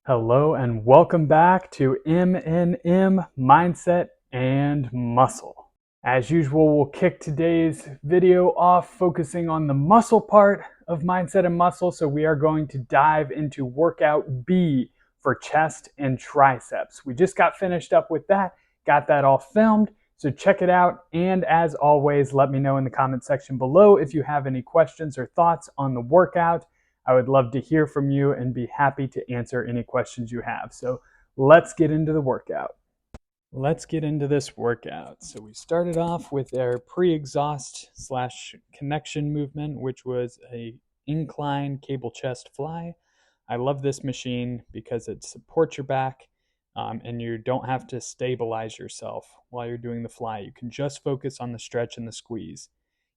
Hello and welcome back to M&M Mindset and Muscle. As usual, we'll kick today's video off focusing on the muscle part of Mindset and Muscle. So we are going to dive into workout B for chest and triceps. We just got finished up with that, got that all filmed. So check it out. And as always, let me know in the comment section below if you have any questions or thoughts on the workout. I would love to hear from you and be happy to answer any questions you have. So let's get into the workout. Let's get into this workout. So we started off with our pre-exhaust / connection movement, which was a incline cable chest fly. I love this machine because it supports your back and you don't have to stabilize yourself while you're doing the fly. You can just focus on the stretch and the squeeze.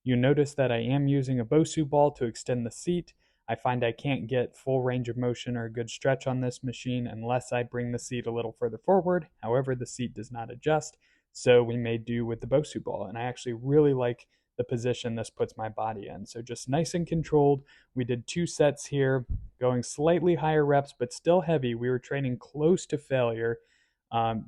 You notice that I am using a Bosu ball to extend the seat. I find I can't get full range of motion or a good stretch on this machine unless I bring the seat a little further forward. However, the seat does not adjust, so we may do with the Bosu ball. And I actually really like the position this puts my body in. So just nice and controlled. We did 2 sets here, going slightly higher reps, but still heavy. We were training close to failure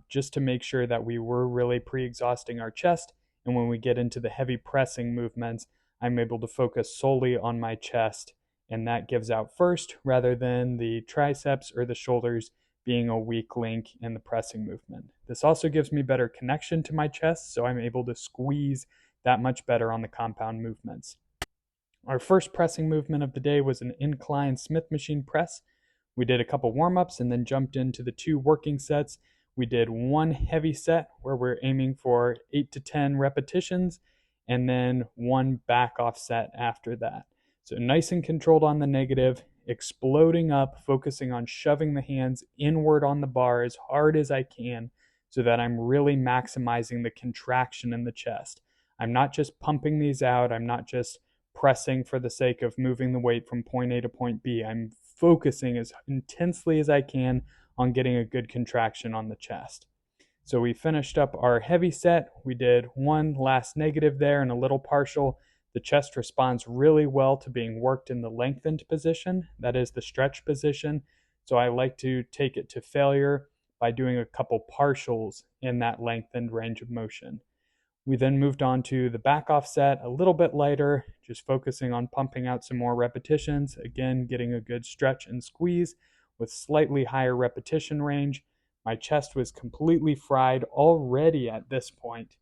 just to make sure that we were really pre-exhausting our chest. And when we get into the heavy pressing movements, I'm able to focus solely on my chest, and that gives out first rather than the triceps or the shoulders being a weak link in the pressing movement. This also gives me better connection to my chest, so I'm able to squeeze that much better on the compound movements. Our first pressing movement of the day was an incline Smith machine press. We did a couple warm-ups and then jumped into the 2 working sets. We did 1 heavy set where we're aiming for 8 to 10 repetitions, and then 1 back off set after that. So nice and controlled on the negative, exploding up, focusing on shoving the hands inward on the bar as hard as I can so that I'm really maximizing the contraction in the chest. I'm not just pumping these out. I'm not just pressing for the sake of moving the weight from point A to point B. I'm focusing as intensely as I can on getting a good contraction on the chest. So we finished up our heavy set. We did 1 last negative there and a little partial. The chest responds really well to being worked in the lengthened position, that is the stretch position. So I like to take it to failure by doing a couple partials in that lengthened range of motion. We then moved on to the back off set, a little bit lighter, just focusing on pumping out some more repetitions. Again, getting a good stretch and squeeze with slightly higher repetition range. My chest was completely fried already at this point,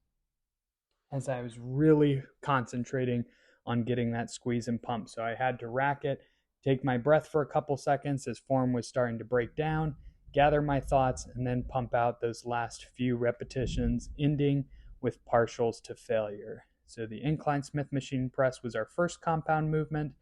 as I was really concentrating on getting that squeeze and pump. So I had to rack it, take my breath for a couple seconds as form was starting to break down, gather my thoughts, and then pump out those last few repetitions, ending with partials to failure. So the incline Smith machine press was our first compound movement.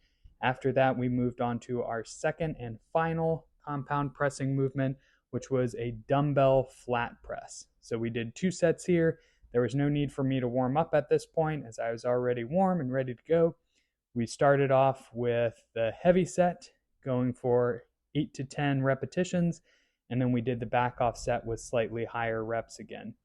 After that, we moved on to our second and final compound pressing movement, which was a dumbbell flat press. So we did 2 sets here. There was no need for me to warm up at this point as I was already warm and ready to go. We started off with the heavy set, going for 8 to 10 repetitions, and then we did the back off set with slightly higher reps again.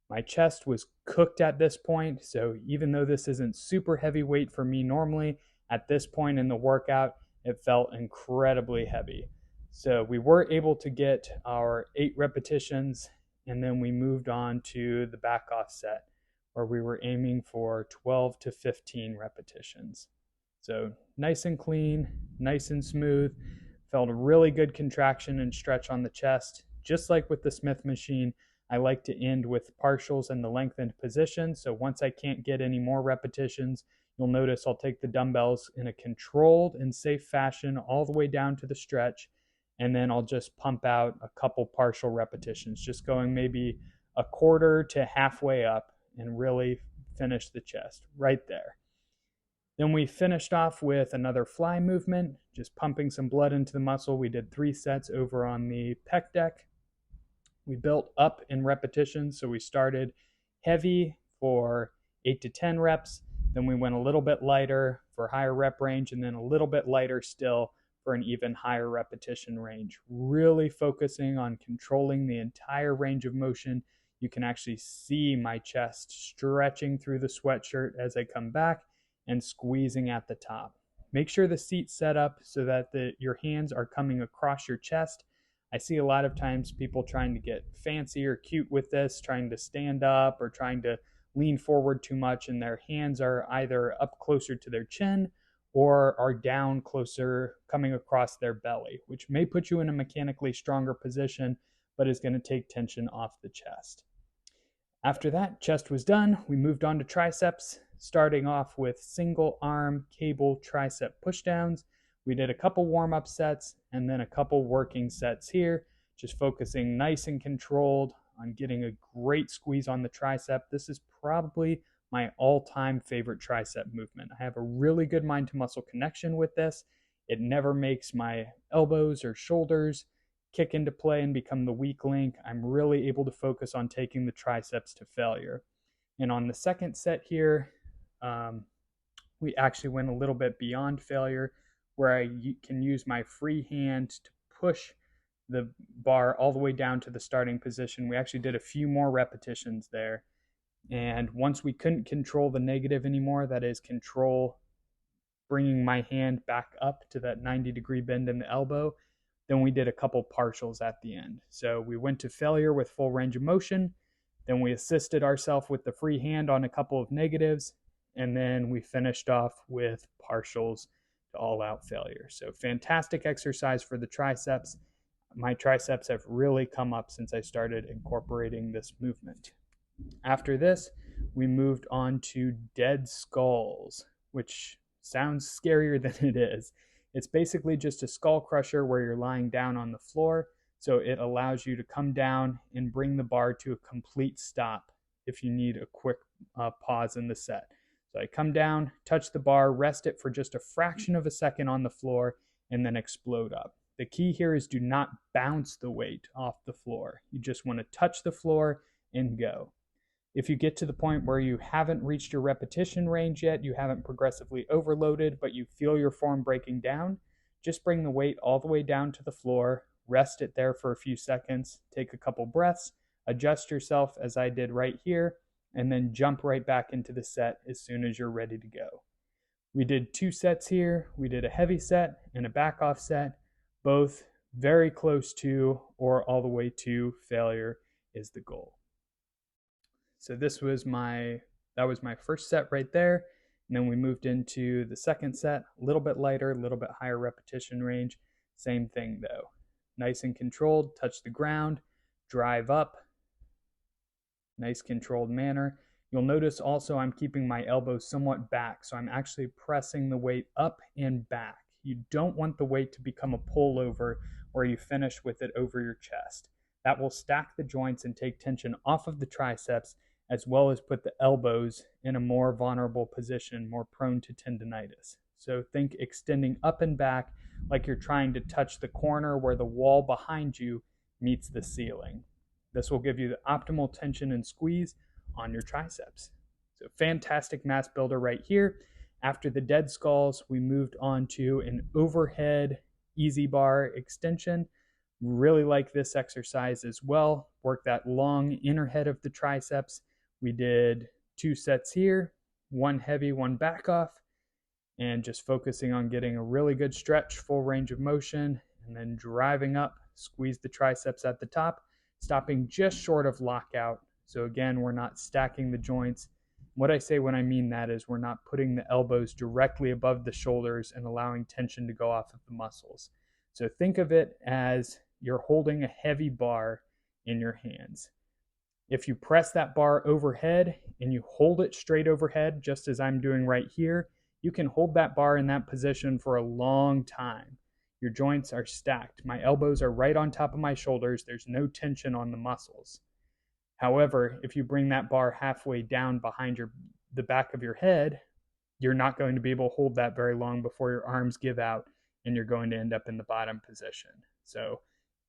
My chest was cooked at this point, so even though this isn't super heavy weight for me normally, at this point in the workout, it felt incredibly heavy. So we were able to get our 8 repetitions, and then we moved on to the back off set where we were aiming for 12 to 15 repetitions. So nice and clean, nice and smooth, felt a really good contraction and stretch on the chest. Just like with the Smith machine, I like to end with partials in the lengthened position. So once I can't get any more repetitions, you'll notice I'll take the dumbbells in a controlled and safe fashion all the way down to the stretch, and then I'll just pump out a couple partial repetitions, just going maybe a quarter to halfway up and really finish the chest right there. Then we finished off with another fly movement, just pumping some blood into the muscle. We did 3 sets over on the pec deck. We built up in repetitions, so we started heavy for 8 to 10 reps, then we went a little bit lighter for higher rep range, and then a little bit lighter still for an even higher repetition range. Really focusing on controlling the entire range of motion. You can actually see my chest stretching through the sweatshirt as I come back and squeezing at the top. Make sure the seat's set up so that your hands are coming across your chest. I see a lot of times people trying to get fancy or cute with this, trying to stand up or trying to lean forward too much, and their hands are either up closer to their chin or are down closer, coming across their belly, which may put you in a mechanically stronger position, but is going to take tension off the chest. After that, chest was done, we moved on to triceps, starting off with single arm cable tricep pushdowns. We did a couple warm-up sets and then a couple working sets here, just focusing nice and controlled on getting a great squeeze on the tricep. This is probably my all-time favorite tricep movement. I have a really good mind-to-muscle connection with this. It never makes my elbows or shoulders kick into play and become the weak link. I'm really able to focus on taking the triceps to failure. And on the second set here, we actually went a little bit beyond failure, where I can use my free hand to push the bar all the way down to the starting position. We actually did a few more repetitions there. And once we couldn't control the negative anymore, that is control bringing my hand back up to that 90-degree bend in the elbow, then we did a couple partials at the end. So we went to failure with full range of motion, then we assisted ourselves with the free hand on a couple of negatives, and then we finished off with partials to all out failure. So fantastic exercise for the triceps. My triceps have really come up since I started incorporating this movement. After this, we moved on to dead skulls, which sounds scarier than it is. It's basically just a skull crusher where you're lying down on the floor, so it allows you to come down and bring the bar to a complete stop if you need a quick pause in the set. So I come down, touch the bar, rest it for just a fraction of a second on the floor, and then explode up. The key here is do not bounce the weight off the floor. You just want to touch the floor and go. If you get to the point where you haven't reached your repetition range yet, you haven't progressively overloaded, but you feel your form breaking down, just bring the weight all the way down to the floor, rest it there for a few seconds, take a couple breaths, adjust yourself as I did right here, and then jump right back into the set as soon as you're ready to go. We did 2 sets here. We did a heavy set and a back off set, both very close to or all the way to failure is the goal. So that was my first set right there. And then we moved into the second set, a little bit lighter, a little bit higher repetition range. Same thing though. Nice and controlled, touch the ground, drive up, nice controlled manner. You'll notice also I'm keeping my elbows somewhat back, so I'm actually pressing the weight up and back. You don't want the weight to become a pullover where you finish with it over your chest. That will stack the joints and take tension off of the triceps, as well as put the elbows in a more vulnerable position, more prone to tendinitis. So think extending up and back like you're trying to touch the corner where the wall behind you meets the ceiling. This will give you the optimal tension and squeeze on your triceps. So fantastic mass builder right here. After the dead skulls, we moved on to an overhead easy bar extension. Really like this exercise as well. Work that long inner head of the triceps. We did 2 sets here, 1 heavy, 1 back off, and just focusing on getting a really good stretch, full range of motion, and then driving up, squeeze the triceps at the top, stopping just short of lockout. So again, we're not stacking the joints. What I say when I mean that is we're not putting the elbows directly above the shoulders and allowing tension to go off of the muscles. So think of it as you're holding a heavy bar in your hands. If you press that bar overhead and you hold it straight overhead, just as I'm doing right here, you can hold that bar in that position for a long time. Your joints are stacked. My elbows are right on top of my shoulders. There's no tension on the muscles. However, if you bring that bar halfway down behind the back of your head, you're not going to be able to hold that very long before your arms give out and you're going to end up in the bottom position. So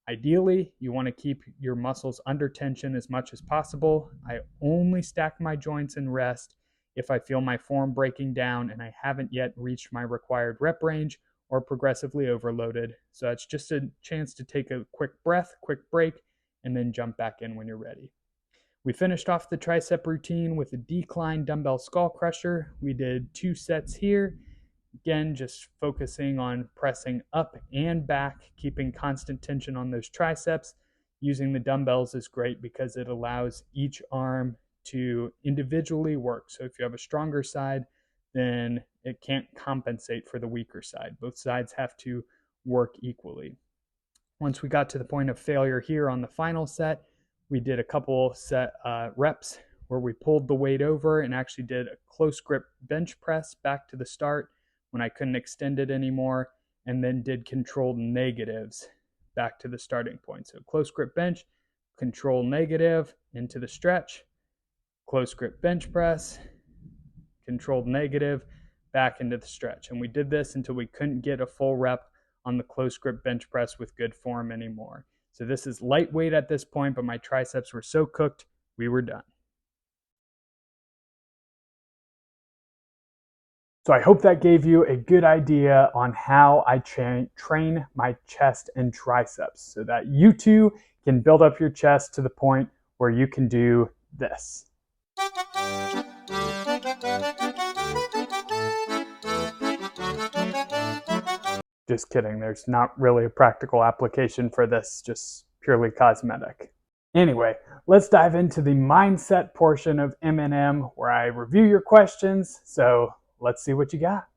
ideally, you want to keep your muscles under tension as much as possible. I only stack my joints and rest if I feel my form breaking down and I haven't yet reached my required rep range or progressively overloaded. So it's just a chance to take a quick breath, quick break, and then jump back in when you're ready. We finished off the tricep routine with a decline dumbbell skull crusher. We did 2 sets here, Again, just focusing on pressing up and back, keeping constant tension on those triceps. Using the dumbbells is great because it allows each arm to individually work. So if you have a stronger side, then it can't compensate for the weaker side. Both sides have to work equally. Once we got to the point of failure here on the final set, we did a couple set reps where we pulled the weight over and actually did a close grip bench press back to the start when I couldn't extend it anymore, and then did controlled negatives back to the starting point. So close grip bench, control negative into the stretch, close grip bench press, controlled negative, back into the stretch. And we did this until we couldn't get a full rep on the close grip bench press with good form anymore. So this is lightweight at this point, but my triceps were so cooked, we were done. So I hope that gave you a good idea on how I train my chest and triceps so that you too can build up your chest to the point where you can do this. Just kidding, there's not really a practical application for this, just purely cosmetic. Anyway, let's dive into the mindset portion of M&M where I review your questions. So let's see what you got.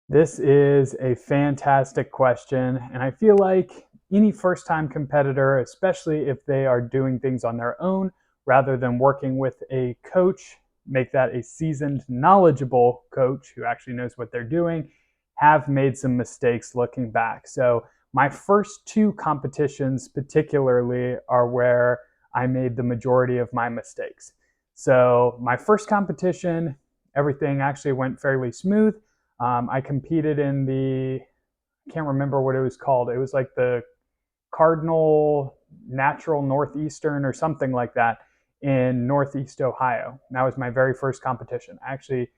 This is a fantastic question, and I feel like any first-time competitor, especially if they are doing things on their own rather than working with a coach, make that a seasoned, knowledgeable coach who actually knows what they're doing, have made some mistakes looking back. So my first two competitions particularly are where I made the majority of my mistakes. So my first competition, everything actually went fairly smooth. I competed in I can't remember what it was called. It was like the Cardinal Natural Northeastern or something like that in Northeast Ohio. That was my very first competition. I actually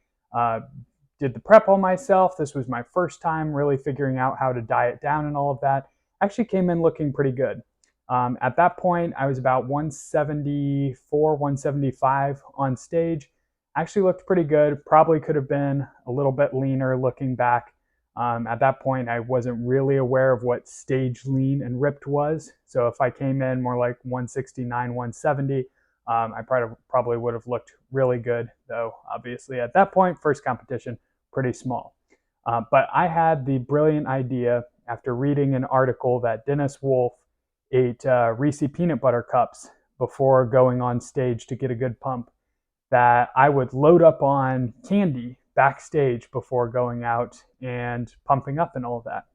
did the prep all myself. This was my first time really figuring out how to diet down and all of that. Actually came in looking pretty good. At that point, I was about 174, 175 on stage. Actually looked pretty good. Probably could have been a little bit leaner looking back. At that point, I wasn't really aware of what stage lean and ripped was. So if I came in more like 169, 170, I probably would have looked really good, though obviously at that point, first competition, pretty small. But I had the brilliant idea after reading an article that Dennis Wolf ate Reese peanut butter cups before going on stage to get a good pump, that I would load up on candy backstage before going out and pumping up and all of that.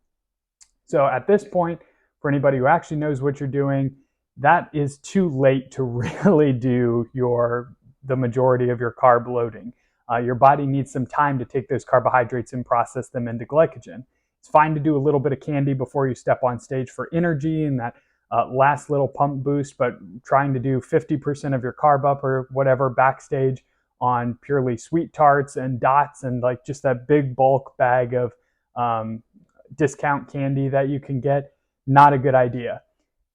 So at this point, for anybody who actually knows what you're doing, that is too late to really do the majority of your carb loading. Your body needs some time to take those carbohydrates and process them into glycogen. It's fine to do a little bit of candy before you step on stage for energy and that last little pump boost, but trying to do 50% of your carb up or whatever backstage on purely sweet tarts and dots and like just that big bulk bag of discount candy that you can get, not a good idea.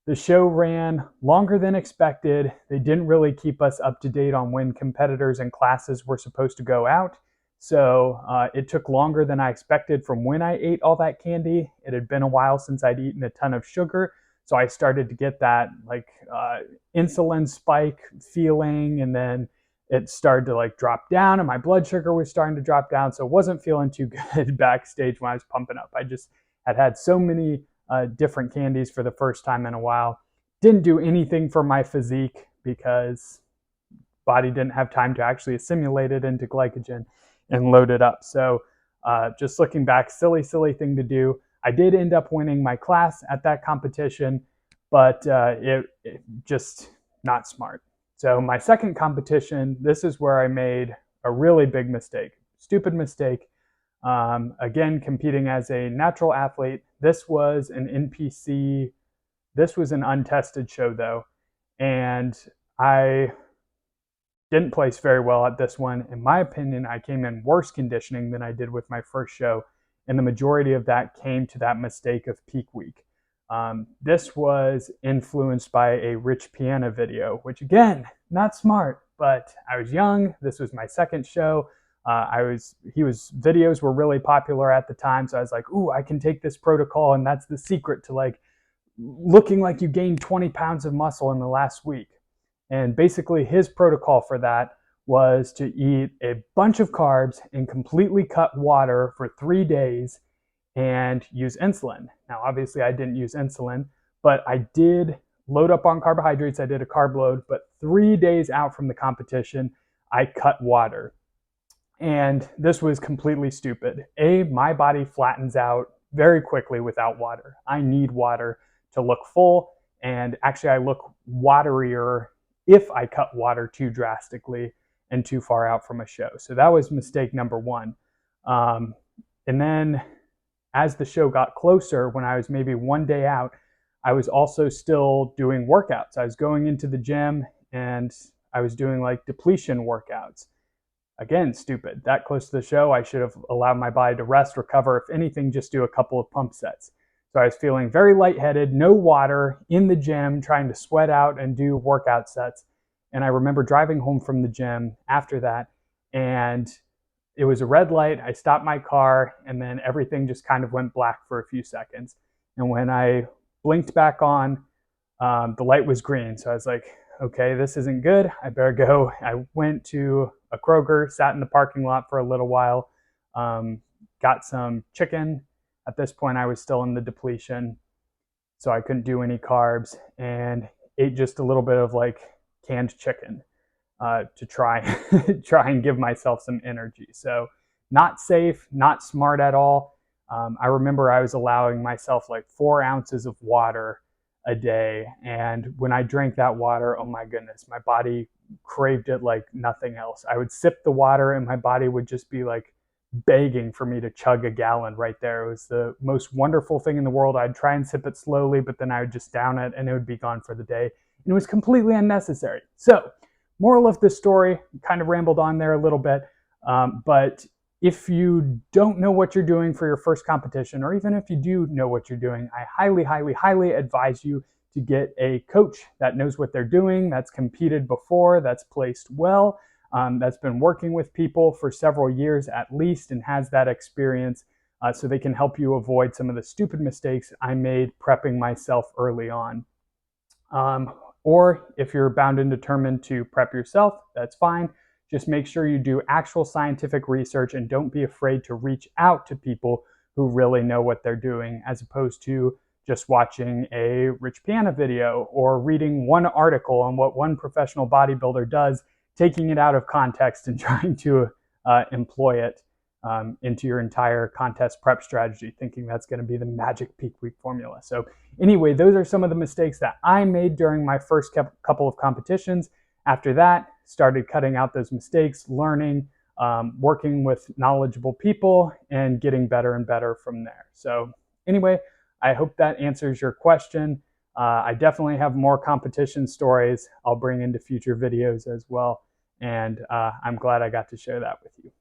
The show ran longer than expected. They didn't really keep us up to date on when competitors and classes were supposed to go out. So it took longer than I expected from when I ate all that candy. It had been a while since I'd eaten a ton of sugar. So I started to get that like insulin spike feeling, and then it started to like drop down and my blood sugar was starting to drop down. So it wasn't feeling too good backstage when I was pumping up. I just had so many different candies for the first time in a while. Didn't do anything for my physique because body didn't have time to actually assimilate it into glycogen and load it up. So just looking back, silly thing to do. I did end up winning my class at that competition, but it just not smart. So my second competition, this is where I made a really big mistake, stupid mistake. Again, competing as a natural athlete. This was an NPC. This was an untested show though. And I didn't place very well at this one. In my opinion, I came in worse conditioning than I did with my first show. And the majority of that came to that mistake of peak week. This was influenced by a Rich Piana video, which again, not smart, but I was young. This was my second show. Videos were really popular at the time. So I was like, ooh, I can take this protocol. And that's the secret to like looking like you gained 20 pounds of muscle in the last week. And basically his protocol for that was to eat a bunch of carbs and completely cut water for 3 days and use insulin. Now, obviously I didn't use insulin, but I did load up on carbohydrates. I did a carb load, but 3 days out from the competition, I cut water. And this was completely stupid. My body flattens out very quickly without water. I need water to look full. And actually I look waterier if I cut water too drastically and too far out from a show. So that was mistake number one. And then as the show got closer, when I was maybe 1 day out, I was also still doing workouts. I was going into the gym and I was doing like depletion workouts. Again, stupid. That close to the show, I should have allowed my body to rest, recover, if anything, just do a couple of pump sets. So I was feeling very lightheaded, no water, in the gym, trying to sweat out and do workout sets. And I remember driving home from the gym after that, and it was a red light. I stopped my car, and then everything just kind of went black for a few seconds. And when I blinked back on, the light was green. So I was like, okay, this isn't good. I better go. I went to a Kroger, sat in the parking lot for a little while, got some chicken. At this point, I was still in the depletion, so I couldn't do any carbs, and ate just a little bit of like canned chicken to try and give myself some energy. So not safe, not smart at all. I remember I was allowing myself like 4 ounces of water a day, and when I drank that water, oh my goodness, my body craved it like nothing else. I would sip the water and my body would just be like begging for me to chug a gallon right there. It was the most wonderful thing in the world. I'd try and sip it slowly, but then I would just down it and it would be gone for the day. And it was completely unnecessary. So, moral of this story, kind of rambled on there a little bit, but if you don't know what you're doing for your first competition, or even if you do know what you're doing, I highly, highly, highly advise you to get a coach that knows what they're doing, that's competed before, that's placed well, that's been working with people for several years at least and has that experience, so they can help you avoid some of the stupid mistakes I made prepping myself early on. Or if you're bound and determined to prep yourself, that's fine. Just make sure you do actual scientific research and don't be afraid to reach out to people who really know what they're doing, as opposed to just watching a Rich Piana video or reading one article on what one professional bodybuilder does, taking it out of context and trying to employ it into your entire contest prep strategy, thinking that's going to be the magic peak week formula. So anyway, those are some of the mistakes that I made during my first couple of competitions. After that, started cutting out those mistakes, learning, working with knowledgeable people, and getting better and better from there. So anyway, I hope that answers your question. I definitely have more competition stories I'll bring into future videos as well. And I'm glad I got to share that with you.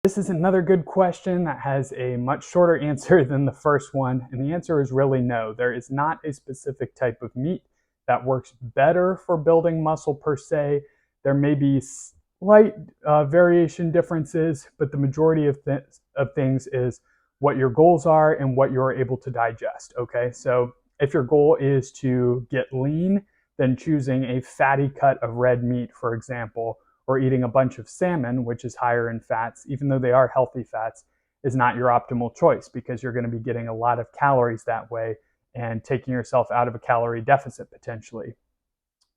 This is another good question that has a much shorter answer than the first one. And the answer is really no. There is not a specific type of meat that works better for building muscle per se. There may be slight variation differences, but the majority of things is what your goals are and what you're able to digest, okay? So if your goal is to get lean, then choosing a fatty cut of red meat, for example, or eating a bunch of salmon, which is higher in fats, even though they are healthy fats, is not your optimal choice, because you're going to be getting a lot of calories that way and taking yourself out of a calorie deficit potentially.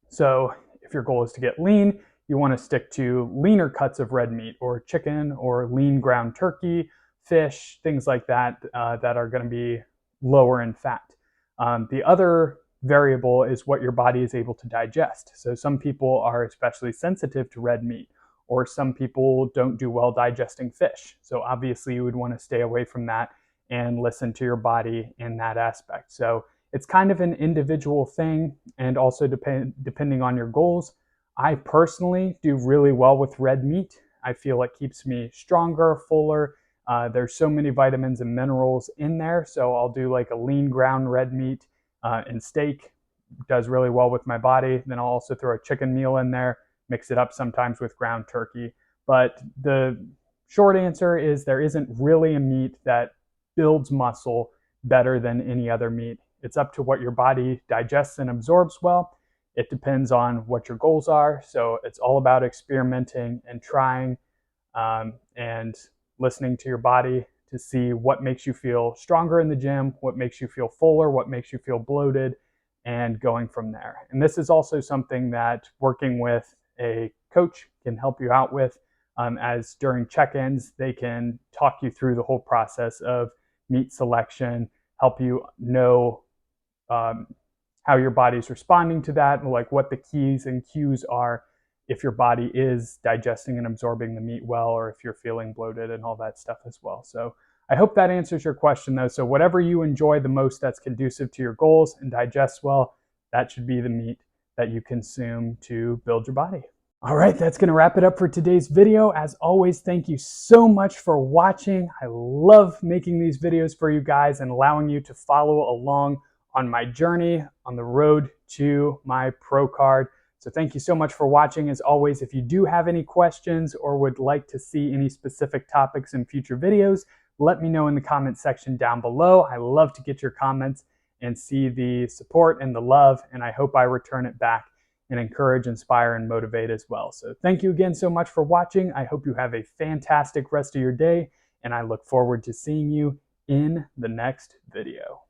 So if your goal is to get lean, you want to stick to leaner cuts of red meat or chicken or lean ground turkey, fish, things like that, that are going to be lower in fat. The other variable is what your body is able to digest. So some people are especially sensitive to red meat, or some people don't do well digesting fish. So obviously you would want to stay away from that and listen to your body in that aspect. So it's kind of an individual thing, and also depending on your goals. I personally do really well with red meat. I feel it keeps me stronger, fuller. There's so many vitamins and minerals in there. So I'll do like a lean ground red meat and steak, does really well with my body. Then I'll also throw a chicken meal in there, mix it up sometimes with ground turkey. But the short answer is there isn't really a meat that builds muscle better than any other meat. It's up to what your body digests and absorbs well. It depends on what your goals are. So it's all about experimenting and trying and listening to your body to see what makes you feel stronger in the gym, what makes you feel fuller, what makes you feel bloated, and going from there. And this is also something that working with a coach can help you out with, as during check-ins, they can talk you through the whole process of meat selection, help you know how your body's responding to that, and like what the keys and cues are if your body is digesting and absorbing the meat well, or if you're feeling bloated and all that stuff as well. So I hope that answers your question though. So whatever you enjoy the most that's conducive to your goals and digests well, that should be the meat that you consume to build your body. All right, that's going to wrap it up for today's video. As always, thank you so much for watching. I love making these videos for you guys and allowing you to follow along on my journey on the road to my pro card. So thank you so much for watching. As always, if you do have any questions or would like to see any specific topics in future videos, let me know in the comment section down below. I love to get your comments and see the support and the love, and I hope I return it back and encourage, inspire, and motivate as well. So thank you again so much for watching. I hope you have a fantastic rest of your day, and I look forward to seeing you in the next video.